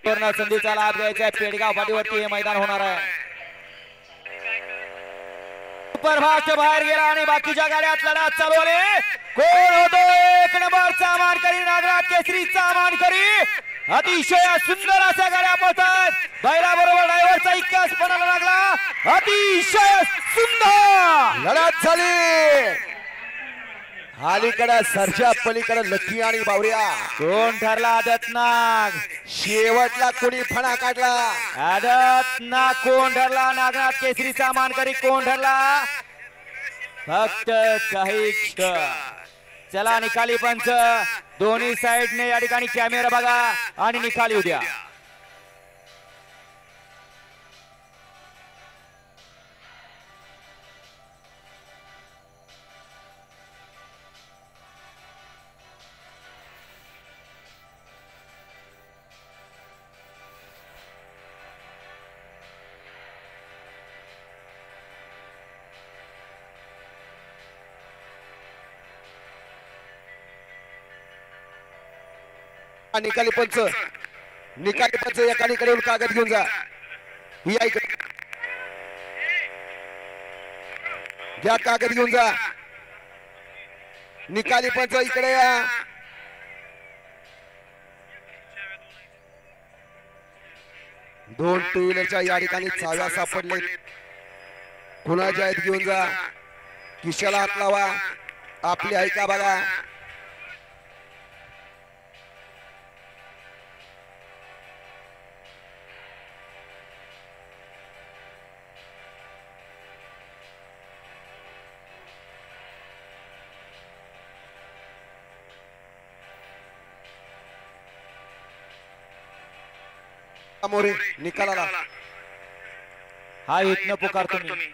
पूर्ण संधीचा लाभ घ्यायचा आहे। पेडगाव फाटीवरती हे मैदान होणार आहे। सुपरफास्ट बाहेर गेला आणि बाकीच्या गाड्यात लढत चालू आहे। कोण होतो एक नंबरचा मानकरी नागराज केसरीचा मानकरी। अतिशय सुंदर अशा गाड्या पळतात। बैलाबरोबर ड्रायव्हरचा इक्कास पणाला लागला। अतिशय सुंदर लढत झाली। अलीकडे सरजा पलीकडे लकी आणि बावरिया। कोण ठरला आदतनाग? शेवटला कोणी फणा काढला? आदतनाग कोण ठरला? नागनाथ केसरीचा मानकरी कोण ठरला? फक्त काही क्षण। चला निकाली पंच दोन्ही साइडने या ठिकाणी कॅमेरा बघा आणि निकाली उद्या। निकाली पंच एकाकडे कागद घेऊन जा। या इकडे घ्या, कागद घेऊन जा। निकाली पंच इकडे या। दोन टू व्हीलरच्या या ठिकाणी चाव्या सापडले। कुणाच्या आहेत घेऊन जा। खिशाला हात लावा। आपली ऐका बघा। मोरे निकालाला हा इथनं पुकारतो मी।